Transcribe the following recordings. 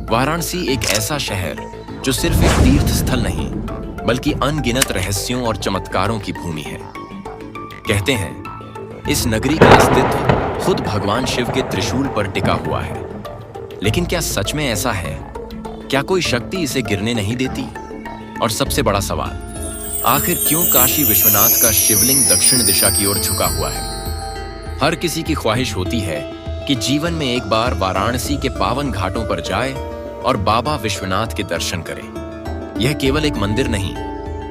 वाराणसी एक ऐसा शहर जो सिर्फ एक तीर्थ स्थल नहीं बल्कि अनगिनत रहस्यों और चमत्कारों की भूमि है। कहते हैं इस नगरी का अस्तित्व खुद भगवान शिव के त्रिशूल पर टिका हुआ है। लेकिन क्या सच में ऐसा है? क्या कोई शक्ति इसे गिरने नहीं देती? और सबसे बड़ा सवाल, आखिर क्यों काशी विश्वनाथ का शिवलिंग दक्षिण दिशा की ओर झुका हुआ है? हर किसी की ख्वाहिश होती है कि जीवन में एक बार वाराणसी के पावन घाटों पर जाए और बाबा विश्वनाथ के दर्शन करे। यह केवल एक मंदिर नहीं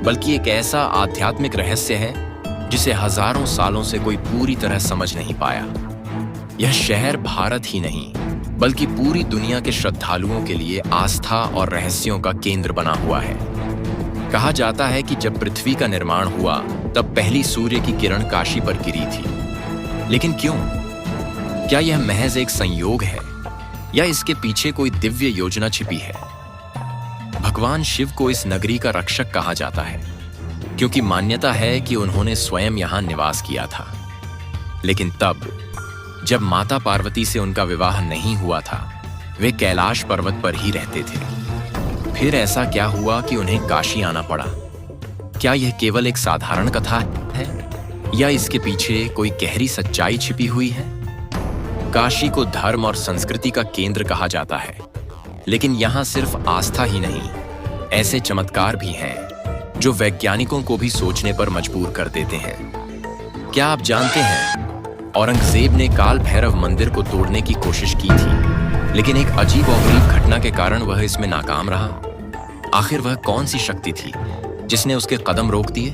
बल्कि एक ऐसा आध्यात्मिक रहस्य है जिसे हजारों सालों से कोई पूरी तरह समझ नहीं पाया। यह शहर भारत ही नहीं बल्कि पूरी दुनिया के श्रद्धालुओं के लिए आस्था और रहस्यों का केंद्र बना हुआ है। कहा जाता है कि जब पृथ्वी का निर्माण हुआ तब पहली सूर्य की किरण काशी पर गिरी थी। लेकिन क्यों? क्या यह महज एक संयोग है या इसके पीछे कोई दिव्य योजना छिपी है? भगवान शिव को इस नगरी का रक्षक कहा जाता है क्योंकि मान्यता है कि उन्होंने स्वयं यहां निवास किया था। लेकिन तब जब माता पार्वती से उनका विवाह नहीं हुआ था, वे कैलाश पर्वत पर ही रहते थे। फिर ऐसा क्या हुआ कि उन्हें काशी आना पड़ा? क्या यह केवल एक साधारण कथा है या इसके पीछे कोई गहरी सच्चाई छिपी हुई है? काशी को धर्म और संस्कृति का केंद्र कहा जाता है, लेकिन यहाँ सिर्फ आस्था ही नहीं, ऐसे चमत्कार भी हैं जो वैज्ञानिकों को भी सोचने पर मजबूर कर देते हैं। क्या आप जानते हैं, औरंगजेब ने काल भैरव मंदिर को तोड़ने की कोशिश की थी, लेकिन एक अजीब और गरीब घटना के कारण वह इसमें नाकाम रहा। आखिर वह कौन सी शक्ति थी जिसने उसके कदम रोक दिए?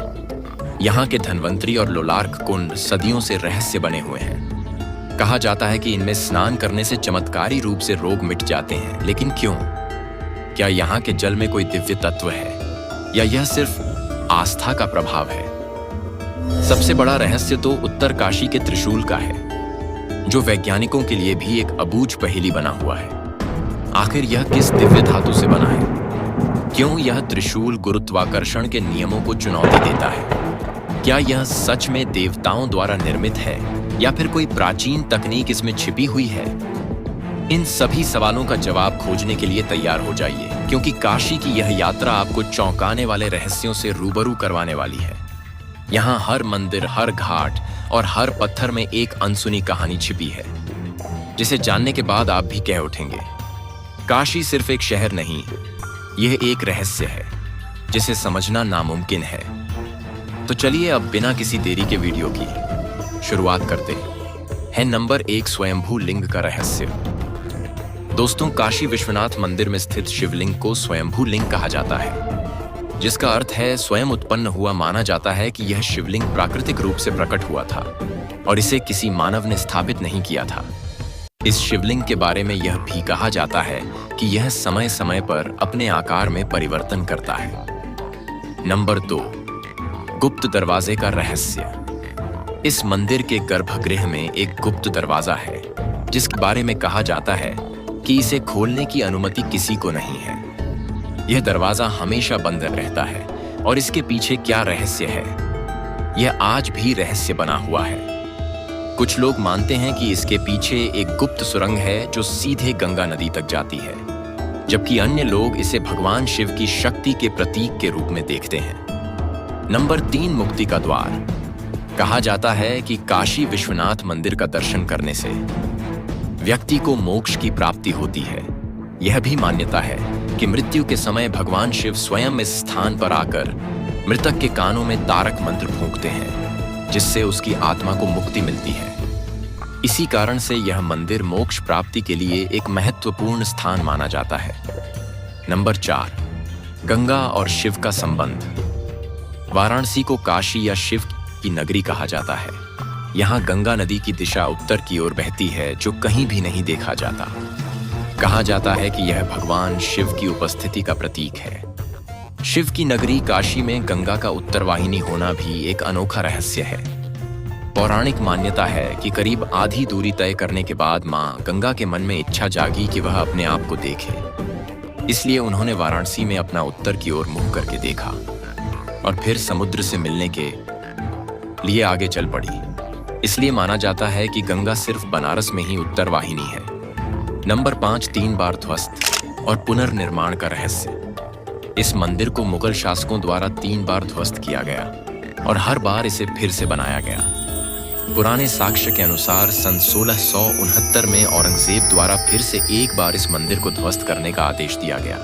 यहाँ के धन्वंतरी और लोलार्क कुंड सदियों से रहस्य बने हुए हैं। कहा जाता है कि इनमें स्नान करने से चमत्कारी रूप से रोग मिट जाते हैं, लेकिन क्यों? क्या यहाँ के जल में कोई दिव्य तत्व है या यह सिर्फ आस्था का प्रभाव है? सबसे बड़ा रहस्य तो उत्तर काशी के त्रिशूल का है, जो वैज्ञानिकों के लिए भी एक अबूझ पहेली बना हुआ है। आखिर यह किस दिव्य धातु से बना है? क्यों यह त्रिशूल गुरुत्वाकर्षण के नियमों को चुनौती देता है? क्या यह सच में देवताओं द्वारा निर्मित है या फिर कोई प्राचीन तकनीक इसमें छिपी हुई है? इन सभी सवालों का जवाब खोजने के लिए तैयार हो जाइए, क्योंकि काशी की यह यात्रा आपको चौंकाने वाले रहस्यों से रूबरू करवाने वाली है। यहाँ हर मंदिर, हर घाट और हर पत्थर में एक अनसुनी कहानी छिपी है, जिसे जानने के बाद आप भी कह उठेंगे, काशी सिर्फ एक शहर नहीं, यह एक रहस्य है जिसे समझना नामुमकिन है। तो चलिए अब बिना किसी देरी के वीडियो की शुरुआत करते हैं। नंबर 1, स्वयंभू लिंग का रहस्य। दोस्तों, काशी विश्वनाथ मंदिर में स्थित शिवलिंग को स्वयंभू लिंग कहा जाता है, जिसका अर्थ है स्वयं उत्पन्न हुआ। माना जाता है कि यह शिवलिंग प्राकृतिक रूप से प्रकट हुआ था और इसे किसी मानव ने स्थापित नहीं किया था। इस शिवलिंग के बारे में यह भी कहा जाता है कि यह समय समय पर अपने आकार में परिवर्तन करता है। नंबर 2, गुप्त दरवाजे का रहस्य। इस मंदिर के गर्भगृह में एक गुप्त दरवाजा है, जिसके बारे में कहा जाता है कि इसे खोलने की अनुमति किसी को नहीं है। यह दरवाजा हमेशा बंद रहता है और इसके पीछे क्या रहस्य है, यह आज भी रहस्य बना हुआ है। कुछ लोग मानते हैं कि इसके पीछे एक गुप्त सुरंग है जो सीधे गंगा नदी तक जाती है, जबकि अन्य लोग इसे भगवान शिव की शक्ति के प्रतीक के रूप में देखते हैं। नंबर 3, मुक्ति का द्वार। कहा जाता है कि काशी विश्वनाथ मंदिर का दर्शन करने से व्यक्ति को मोक्ष की प्राप्ति होती है। यह भी मान्यता है कि मृत्यु के समय भगवान शिव स्वयं इस स्थान पर आकर मृतक के कानों में तारक मंत्र फूंकते हैं, जिससे उसकी आत्मा को मुक्ति मिलती है। इसी कारण से यह मंदिर मोक्ष प्राप्ति के लिए एक महत्वपूर्ण स्थान माना जाता है। नंबर 4, गंगा और शिव का संबंध। वाराणसी को काशी या शिव की नगरी कहा जाता है। यहाँ गंगा नदी की दिशा उत्तर की ओर बहती है, जो कहीं भी नहीं देखा जाता। कहा जाता है कि यह भगवान शिव की उपस्थिति का प्रतीक है। शिव की नगरी काशी में गंगा का उत्तरवाहिनी होना भी एक अनोखा रहस्य है। पौराणिक मान्यता है कि करीब आधी दूरी तय करने के बाद मां गंगा के मन में इच्छा जागी कि वह अपने आप को देखे। इसलिए उन्होंने वाराणसी में अपना उत्तर की ओर मुंह करके देखा और फिर समुद्र से मिलने के लिए आगे चल पड़ी। इसलिए माना जाता है कि गंगा सिर्फ बनारस में ही उत्तरवाहिनी है। नंबर 5, 3 बार ध्वस्त। और पुनर्निर्माण का रहस्य। इस मंदिर को मुगल शासकों द्वारा 3 बार ध्वस्त किया गया और हर बार इसे फिर से बनाया गया। पुराने साक्ष्य के अनुसार सन 1669 में औरंगजेब द्वारा फिर से एक बार इस मंदिर को ध्वस्त करने का आदेश दिया गया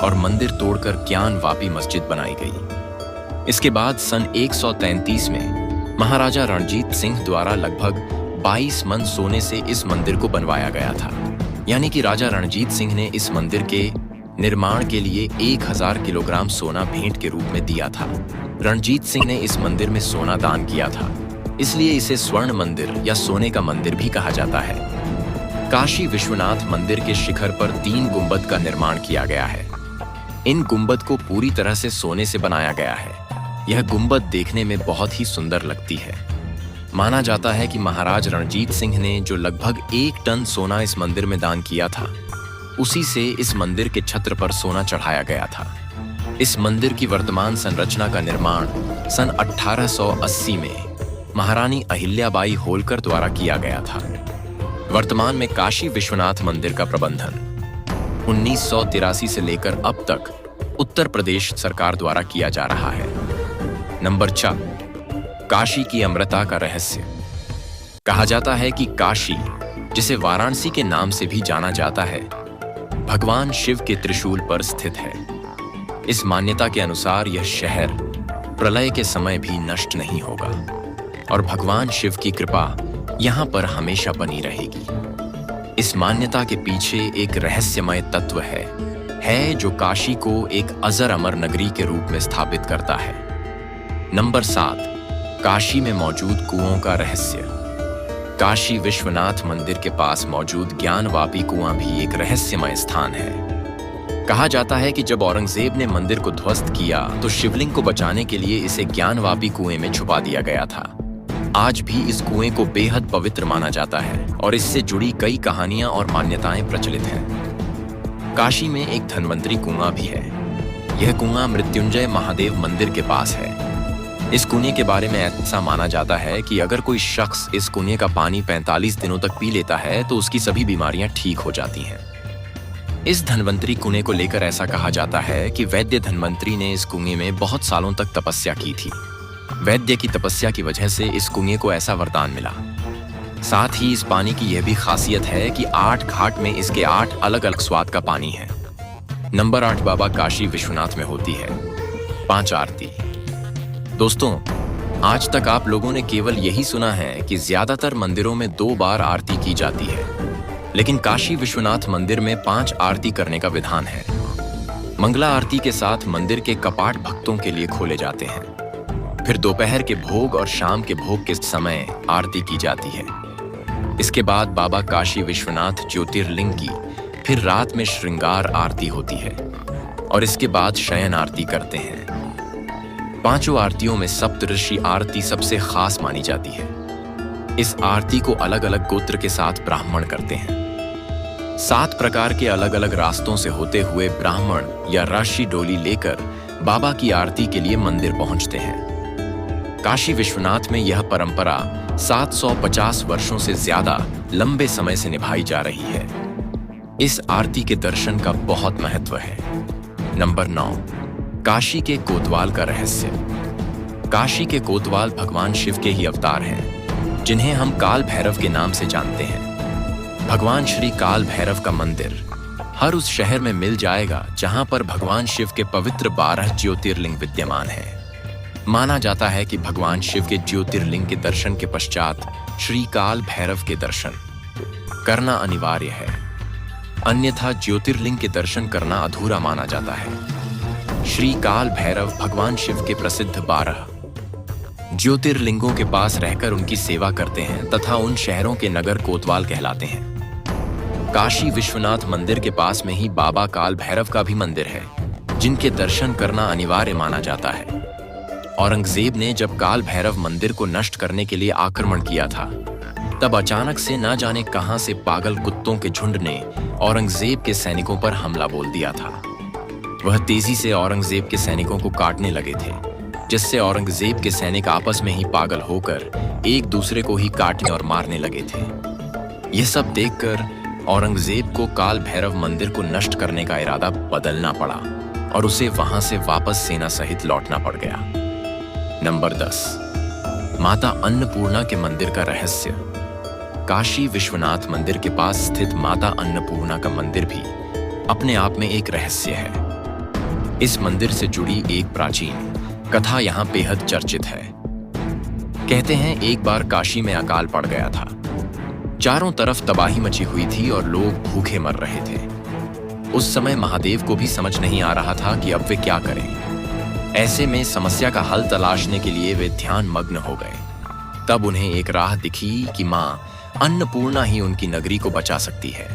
और मंदिर तोड़कर ज्ञानवापी मस्जिद बनाई गई। इसके बाद सन 133 में महाराजा रणजीत सिंह द्वारा लगभग 22 मन सोने से इस मंदिर को बनवाया गया था। यानी कि राजा रणजीत सिंह ने इस मंदिर के निर्माण के लिए 1000 किलोग्राम सोना भेंट के रूप में दिया था। रणजीत सिंह ने इस मंदिर में सोना दान किया था, इसलिए इसे स्वर्ण मंदिर या सोने का मंदिर भी कहा जाता है। काशी विश्वनाथ मंदिर के शिखर पर 3 गुंबद का निर्माण किया गया है। इन गुंबद को पूरी तरह से सोने से बनाया गया है। यह गुंबद देखने में बहुत ही सुंदर लगती है। माना जाता है कि महाराज रणजीत सिंह ने जो लगभग 1 टन सोना इस मंदिर में दान किया था, उसी से इस मंदिर के छत्र पर सोना चढ़ाया गया था। इस मंदिर की वर्तमान संरचना का निर्माण सन 1880 में महारानी अहिल्याबाई होलकर द्वारा किया गया था। वर्तमान में काशी विश्वनाथ मंदिर का प्रबंधन 1983 से लेकर अब तक उत्तर प्रदेश सरकार द्वारा किया जा रहा है। नंबर 4, काशी की अमृता का रहस्य। कहा जाता है कि काशी, जिसे वाराणसी के नाम से भी जाना जाता है, भगवान शिव के त्रिशूल पर स्थित है। इस मान्यता के अनुसार यह शहर प्रलय के समय भी नष्ट नहीं होगा और भगवान शिव की कृपा यहाँ पर हमेशा बनी रहेगी। इस मान्यता के पीछे एक रहस्यमय तत्व है जो काशी को एक अजर अमर नगरी के रूप में स्थापित करता है। नंबर 7, काशी में मौजूद कुओं का रहस्य। काशी विश्वनाथ मंदिर के पास मौजूद ज्ञानवापी कुआं भी एक रहस्यमय स्थान है। कहा जाता है कि जब औरंगजेब ने मंदिर को ध्वस्त किया तो शिवलिंग को बचाने के लिए इसे ज्ञानवापी कुएं में छुपा दिया गया था। आज भी इस कुएं को बेहद पवित्र माना जाता है और इससे जुड़ी कई कहानियां और मान्यताएं प्रचलित हैं। काशी में एक धन्वंतरी कुआं भी है। यह कुआं मृत्युंजय महादेव मंदिर के पास है। इस कुएं के बारे में ऐसा माना जाता है कि अगर कोई शख्स इस कुएं का पानी 45 दिनों तक पी लेता है तो उसकी सभी बीमारियां ठीक हो जाती हैं। इस धन्वंतरी कुएं को लेकर ऐसा कहा जाता है कि वैद्य धन्वंतरी ने इस कुएं में बहुत सालों तक तपस्या की थी। वैद्य की तपस्या की वजह से इस कुएं को ऐसा वरदान मिला। साथ ही इस पानी की यह भी खासियत है कि 8 घाट में इसके 8 अलग अलग स्वाद का पानी है। नंबर 8, बाबा काशी विश्वनाथ में होती है 5 आरती। दोस्तों, आज तक आप लोगों ने केवल यही सुना है कि ज्यादातर मंदिरों में 2 बार आरती की जाती है, लेकिन काशी विश्वनाथ मंदिर में 5 आरती करने का विधान है। मंगला आरती के साथ मंदिर के कपाट भक्तों के लिए खोले जाते हैं। फिर दोपहर के भोग और शाम के भोग के समय आरती की जाती है। इसके बाद बाबा काशी विश्वनाथ ज्योतिर्लिंग की फिर रात में श्रृंगार आरती होती है और इसके बाद शयन आरती करते हैं। 5 आरतियों में सप्तऋषि आरती सबसे खास मानी जाती है। इस आरती को अलग अलग गोत्र के साथ ब्राह्मण करते हैं। 7 प्रकार के अलग अलग रास्तों से होते हुए ब्राह्मण या राशि डोली लेकर बाबा की आरती के लिए मंदिर पहुंचते हैं। काशी विश्वनाथ में यह परंपरा 750 वर्षों से ज्यादा लंबे समय से निभाई जा रही है। इस आरती के दर्शन का बहुत महत्व है। नंबर 9, काशी के कोतवाल का रहस्य। काशी के कोतवाल भगवान शिव के ही अवतार हैं, जिन्हें हम काल भैरव के नाम से जानते हैं। भगवान श्री काल भैरव का मंदिर हर उस शहर में मिल जाएगा जहां पर भगवान शिव के पवित्र 12 ज्योतिर्लिंग विद्यमान हैं। माना जाता है कि भगवान शिव के ज्योतिर्लिंग के दर्शन के पश्चात श्री काल भैरव के दर्शन करना अनिवार्य है, अन्यथा ज्योतिर्लिंग के दर्शन करना अधूरा माना जाता है। श्री काल भैरव भगवान शिव के प्रसिद्ध 12 ज्योतिर्लिंगों के पास रहकर उनकी सेवा करते हैं तथा उन शहरों के नगर कोतवाल कहलाते हैं। काशी विश्वनाथ मंदिर के पास में ही बाबा काल भैरव का भी मंदिर है, जिनके दर्शन करना अनिवार्य माना जाता है। औरंगजेब ने जब काल भैरव मंदिर को नष्ट करने के लिए आक्रमण किया था, तब अचानक से न जाने कहां से पागल कुत्तों के झुंड ने औरंगजेब के सैनिकों पर हमला बोल दिया था। वह तेजी से औरंगजेब के सैनिकों को काटने लगे थे, जिससे औरंगजेब के सैनिक आपस में ही पागल होकर एक दूसरे को ही काटने और मारने लगे थे। यह सब देखकर औरंगजेब को काल भैरव मंदिर को नष्ट करने का इरादा बदलना पड़ा और उसे वहां से वापस सेना सहित लौटना पड़ गया। नंबर 10, माता अन्नपूर्णा के मंदिर का रहस्य। काशी विश्वनाथ मंदिर के पास स्थित माता अन्नपूर्णा का मंदिर भी अपने आप में एक रहस्य है। इस मंदिर से जुड़ी एक प्राचीन कथा यहाँ बेहद चर्चित है। कहते हैं एक बार काशी में अकाल पड़ गया था। चारों तरफ तबाही मची हुई थी और लोग भूखे मर रहे थे। उस समय महादेव को भी समझ नहीं आ रहा था कि अब वे क्या करें। ऐसे में समस्या का हल तलाशने के लिए वे ध्यान मग्न हो गए। तब उन्हें एक राह दिखी कि मां अन्नपूर्णा ही उनकी नगरी को बचा सकती है।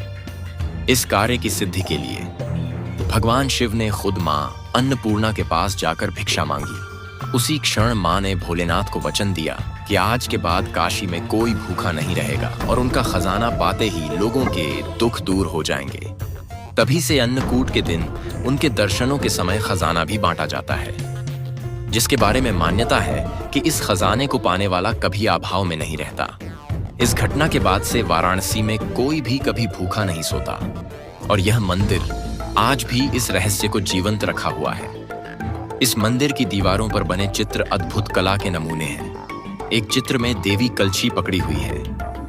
इस कार्य की सिद्धि के लिए भगवान शिव ने खुद मां अन्नपूर्णा के पास जाकर भिक्षा मांगी। उसी क्षण मां ने भोलेनाथ को वचन दिया कि आज के बाद काशी में कोई भूखा नहीं रहेगा और उनका खजाना पाते ही लोगों के दुख दूर हो जाएंगे। तभी से अन्नकूट के दिन उनके दर्शनों के समय खजाना भी बांटा जाता है, जिसके बारे में मान्यता है कि इस खजाने को पाने वाला कभी अभाव में नहीं रहता। इस घटना के बाद से वाराणसी में कोई भी कभी भूखा नहीं सोता और यह मंदिर आज भी इस रहस्य को जीवंत रखा हुआ है। इस मंदिर की दीवारों पर बने चित्र अद्भुत कला के नमूने हैं। एक चित्र में देवी कलछी पकड़ी हुई है।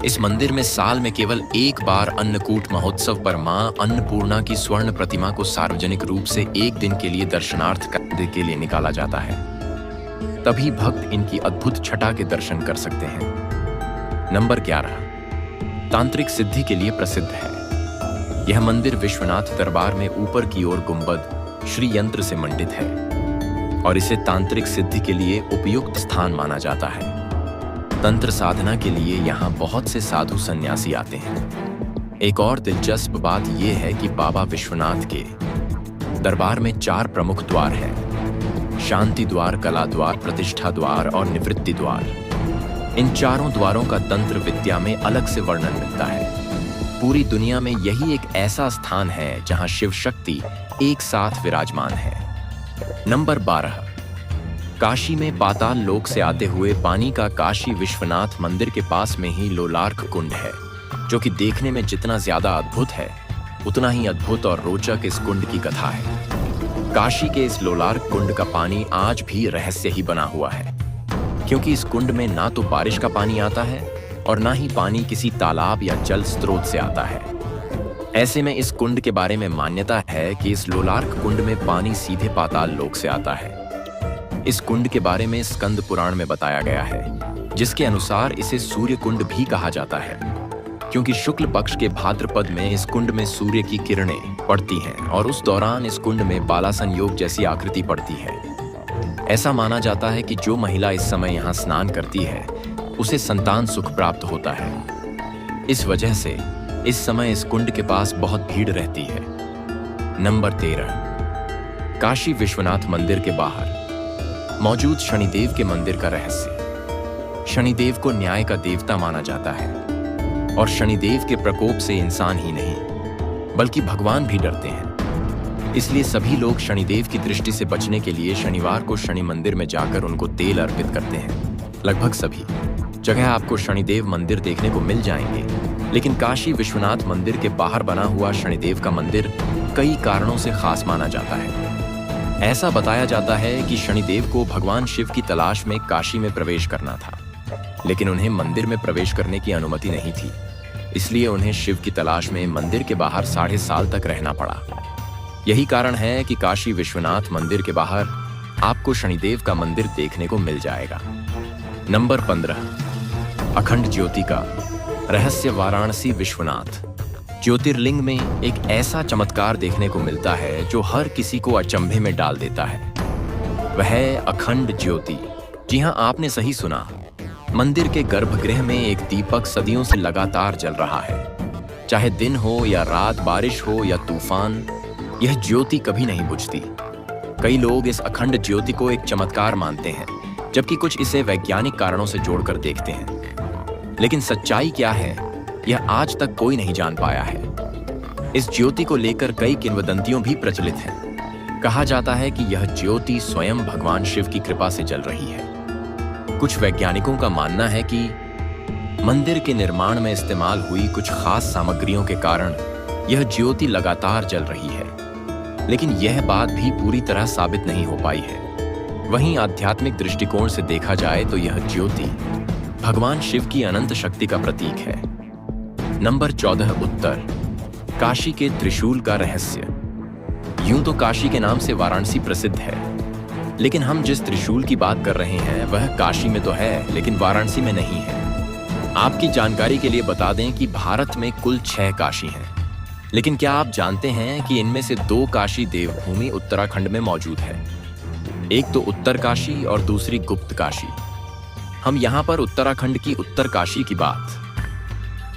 इस मंदिर में साल में केवल एक बार अन्नकूट महोत्सव पर मां अन्नपूर्णा की स्वर्ण प्रतिमा को सार्वजनिक रूप से एक दिन के लिए दर्शनार्थ करने के लिए निकाला जाता है। तभी भक्त इनकी अद्भुत छटा के दर्शन कर सकते हैं। नंबर 11, तांत्रिक सिद्धि के लिए प्रसिद्ध है। यह मंदिर विश्वनाथ दरबार में ऊपर की ओर गुंबद श्री यंत्र से मंडित है और इसे तांत्रिक सिद्धि के लिए उपयुक्त स्थान माना जाता है। तंत्र साधना के लिए यहाँ बहुत से साधु सन्यासी आते हैं। एक और दिलचस्प बात यह है कि बाबा विश्वनाथ के दरबार में 4 प्रमुख द्वार हैं: शांति द्वार, कला द्वार, प्रतिष्ठा द्वार और निवृत्ति द्वार। इन चारों द्वारों का तंत्र विद्या में अलग से वर्णन मिलता है। पूरी दुनिया में यही एक ऐसा स्थान है जहां शिव शक्ति एक साथ विराजमान है। नंबर 12, काशी में पाताल लोक से आते हुए पानी का काशी विश्वनाथ मंदिर के पास में ही लोलार्क कुंड है, जो कि देखने में जितना ज्यादा अद्भुत है उतना ही अद्भुत और रोचक इस कुंड की कथा है। काशी के इस लोलार्क कुंड का पानी आज भी रहस्य ही बना हुआ है, क्योंकि इस कुंड में ना तो बारिश का पानी आता है और ना ही पानी किसी तालाब या जल स्रोत से आता है। ऐसे में इस कुंड के बारे में मान्यता है कि इस लोलार्क कुंड में पानी सीधे पाताल लोक से आता है। इस कुंड के बारे में स्कंद पुराण में बताया गया है, जिसके अनुसार इसे सूर्य कुंड भी कहा जाता है, क्योंकि शुक्ल पक्ष के भाद्रपद में इस कुंड में सूर्य की किरणें पड़ती हैं और उस दौरान इस कुंड में बाला संयोग जैसी आकृति पड़ती है। ऐसा माना जाता है कि जो महिला इस समय यहाँ स्नान करती है उसे संतान सुख प्राप्त होता है। इस वजह से इस समय इस कुंड के पास बहुत भीड़ रहती है। नंबर 13, काशी विश्वनाथ मंदिर के बाहर मौजूद शनिदेव के मंदिर का रहस्य। शनिदेव को न्याय का देवता माना जाता है और शनिदेव के प्रकोप से इंसान ही नहीं बल्कि भगवान भी डरते हैं। इसलिए सभी लोग शनिदेव की दृष्टि से बचने के लिए शनिवार को शनि मंदिर में जाकर उनको तेल अर्पित करते हैं। लगभग सभी जगह आपको शनिदेव मंदिर देखने को मिल जाएंगे, लेकिन काशी विश्वनाथ मंदिर के बाहर बना हुआ शनिदेव का मंदिर कई कारणों से खास माना जाता है। ऐसा बताया जाता है कि शनिदेव को भगवान शिव की तलाश में काशी में प्रवेश करना था, लेकिन उन्हें मंदिर में प्रवेश करने की अनुमति नहीं थी। इसलिए उन्हें शिव की तलाश में मंदिर के बाहर 7.5 साल तक रहना पड़ा। यही कारण है कि काशी विश्वनाथ मंदिर के बाहर आपको शनिदेव का मंदिर देखने को मिल जाएगा। नंबर 15, अखंड ज्योति का रहस्य। वाराणसी विश्वनाथ ज्योतिर्लिंग में एक ऐसा चमत्कार देखने को मिलता है जो हर किसी को अचंभे में डाल देता है। वह है अखंड ज्योति। जी हां, आपने सही सुना। मंदिर के गर्भगृह में एक दीपक सदियों से लगातार जल रहा है। चाहे दिन हो या रात, बारिश हो या तूफान, यह ज्योति कभी नहीं बुझती। कई लोग इस अखंड ज्योति को एक चमत्कार मानते हैं, जबकि कुछ इसे वैज्ञानिक कारणों से जोड़कर देखते हैं। लेकिन सच्चाई क्या है, यह आज तक कोई नहीं जान पाया है। इस ज्योति को लेकर कई किंवदंतियों भी प्रचलित हैं। कहा जाता है कि यह ज्योति स्वयं भगवान शिव की कृपा से जल रही है। कुछ वैज्ञानिकों का मानना है कि मंदिर के निर्माण में इस्तेमाल हुई कुछ खास सामग्रियों के कारण यह ज्योति लगातार जल रही है, लेकिन यह बात भी पूरी तरह साबित नहीं हो पाई है। वहीं आध्यात्मिक दृष्टिकोण से देखा जाए तो यह ज्योति भगवान शिव की अनंत शक्ति का प्रतीक है। नंबर 14, उत्तर काशी के त्रिशूल का रहस्य। यूं तो काशी के नाम से वाराणसी प्रसिद्ध है, लेकिन हम जिस त्रिशूल की बात कर रहे हैं वह काशी में तो है, लेकिन वाराणसी में नहीं है। आपकी जानकारी के लिए बता दें कि भारत में कुल 6 काशी हैं, लेकिन क्या आप जानते हैं कि इनमें से 2 काशी देवभूमि उत्तराखंड में मौजूद है। एक तो उत्तर काशी और दूसरी गुप्त काशी। हम यहाँ पर उत्तराखंड की उत्तर काशी की बात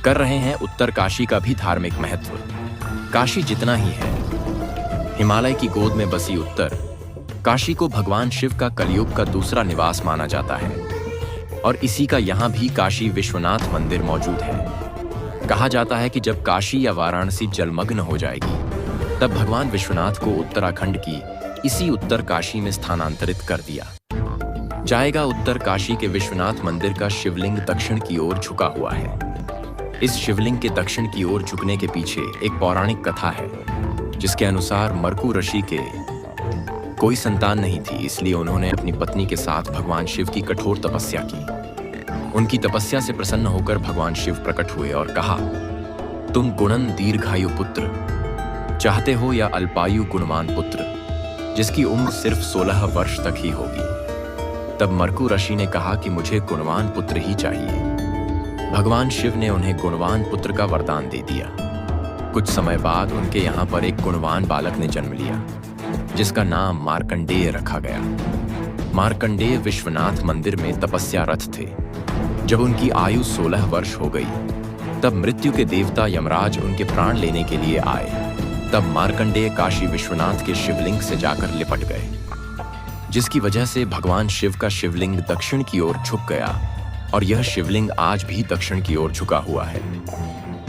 कर रहे हैं। उत्तर काशी का भी धार्मिक महत्व काशी जितना ही है। हिमालय की गोद में बसी उत्तर काशी को भगवान शिव का कलयुग का दूसरा निवास माना जाता है, और इसी का यहाँ भी काशी विश्वनाथ मंदिर मौजूद है। कहा जाता है कि जब काशी या वाराणसी जलमग्न हो जाएगी, तब भगवान विश्वनाथ को उत्तराखंड की इसी उत्तर काशी में स्थानांतरित कर दिया जाएगा। उत्तर काशी के विश्वनाथ मंदिर का शिवलिंग दक्षिण की ओर झुका हुआ है। इस शिवलिंग के दक्षिण की ओर झुकने के पीछे एक पौराणिक कथा है, जिसके अनुसार मरकू ऋषि के कोई संतान नहीं थी, इसलिए उन्होंने अपनी पत्नी के साथ भगवान शिव की कठोर तपस्या की। उनकी तपस्या से प्रसन्न होकर भगवान शिव प्रकट हुए और कहा, तुम गुणन दीर्घायु पुत्र चाहते हो या अल्पायु गुणवान पुत्र, जिसकी उम्र सिर्फ 16 वर्ष तक ही होगी। तब मरकू ऋषि ने कहा कि मुझे गुणवान पुत्र ही चाहिए। भगवान शिव ने उन्हें गुणवान पुत्र का वरदान दे दिया। कुछ समय बाद उनके यहाँ पर एक गुणवान बालक ने जन्म लिया, जिसका नाम मार्कंडेय रखा गया। मार्कंडेय विश्वनाथ मंदिर में तपस्यारत थे। जब उनकी आयु 16 वर्ष हो गई, तब मृत्यु के देवता यमराज उनके प्राण लेने के लिए आए। तब मार्कंडेय काशी विश्वनाथ के शिवलिंग से जाकर लिपट गए, जिसकी वजह से भगवान शिव का शिवलिंग दक्षिण की ओर झुक गया, और यह शिवलिंग आज भी दक्षिण की ओर झुका हुआ है।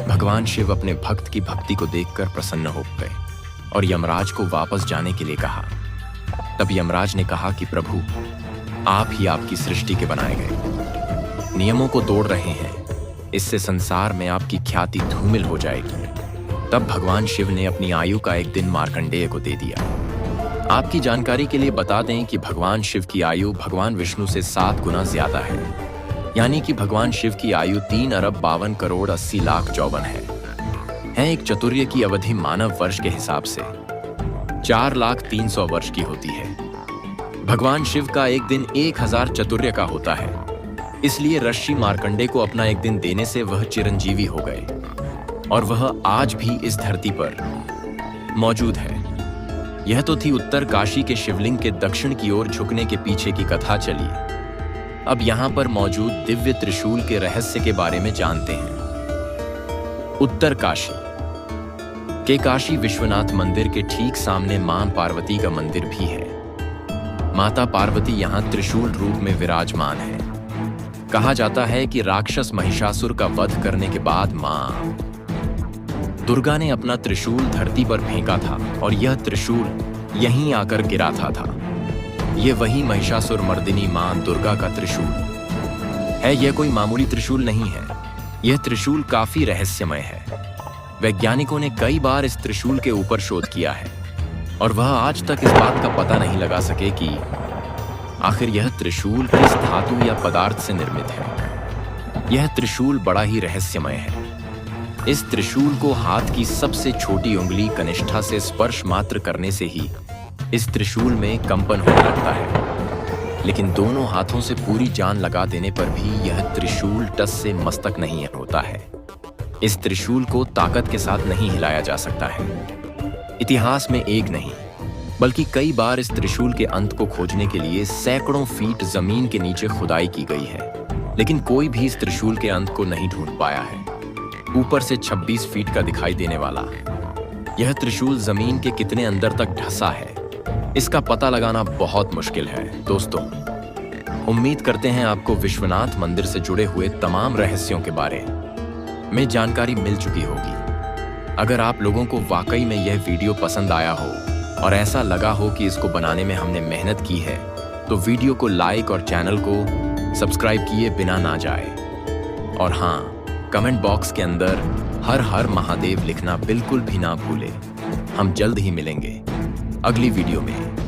भगवान शिव अपने भक्त की भक्ति को देखकर प्रसन्न हो गए और यमराज को वापस जाने के लिए कहा। तब यमराज ने कहा कि प्रभु, आप ही आपकी सृष्टि के बनाए गए नियमों को तोड़ रहे हैं, इससे संसार में आपकी ख्याति धूमिल हो जाएगी। तब भगवान शिव ने अपनी आयु का एक दिन मार्कंडेय को दे दिया। आपकी जानकारी के लिए बता दें कि भगवान शिव की आयु भगवान विष्णु से 7 गुना ज्यादा है, यानी कि भगवान शिव की आयु 3,52,80,54 है। एक चतुर्य की अवधि मानव वर्ष के हिसाब से 4,03,00,000 वर्ष की होती है। भगवान शिव का एक दिन 1000 चतुर्य का होता है, इसलिए ऋषि मार्कंडेय को अपना एक दिन देने से वह चिरंजीवी हो गए, और वह आज भी इस धरती पर मौजूद है। यह तो थी उत्तर काशी के शिवलिंग के दक्षिण की ओर झुकने के पीछे की कथा। चलिए अब यहाँ पर मौजूद दिव्य त्रिशूल के रहस्य के बारे में जानते हैं। उत्तर काशी के काशी विश्वनाथ मंदिर के ठीक सामने मां पार्वती का मंदिर भी है। माता पार्वती यहाँ त्रिशूल रूप में विराजमान है। कहा जाता है कि राक्षस महिषासुर का वध करने के बाद मां दुर्गा ने अपना त्रिशूल धरती पर फेंका था, और यह त्रिशूल यहीं आकर गिरा था। यह वही महिषासुर मर्दिनी मां दुर्गा का त्रिशूल है। यह कोई मामूली त्रिशूल नहीं है। यह त्रिशूल काफी रहस्यमय है। वैज्ञानिकों ने कई बार इस त्रिशूल के ऊपर शोध किया है, और वह आज तक इस बात का पता नहीं लगा सके कि आखिर यह त्रिशूल किस धातु या पदार्थ से निर्मित है। यह त्रिशूल बड़ा ही रहस्यमय है। इस त्रिशूल को हाथ की सबसे छोटी उंगली कनिष्ठा से स्पर्श मात्र करने से ही इस त्रिशूल में कंपन होने लगता है, लेकिन दोनों हाथों से पूरी जान लगा देने पर भी यह त्रिशूल टस से मस्तक नहीं होता है। इस त्रिशूल को ताकत के साथ नहीं हिलाया जा सकता है। इतिहास में एक नहीं बल्कि कई बार इस त्रिशूल के अंत को खोजने के लिए सैकड़ों फीट जमीन के नीचे खुदाई की गई है, लेकिन कोई भी इस त्रिशूल के अंत को नहीं ढूंढ पाया है। ऊपर से 26 फीट का दिखाई देने वाला यह त्रिशूल जमीन के कितने अंदर तक धंसा है, इसका पता लगाना बहुत मुश्किल है। दोस्तों, उम्मीद करते हैं आपको विश्वनाथ मंदिर से जुड़े हुए तमाम रहस्यों के बारे में जानकारी मिल चुकी होगी। अगर आप लोगों को वाकई में यह वीडियो पसंद आया हो और ऐसा लगा हो कि इसको बनाने में हमने मेहनत की है, तो वीडियो को लाइक और चैनल को सब्सक्राइब किए बिना ना जाए। और हाँ, कमेंट बॉक्स के अंदर हर हर महादेव लिखना बिल्कुल भी ना भूले। हम जल्द ही मिलेंगे अगली वीडियो में।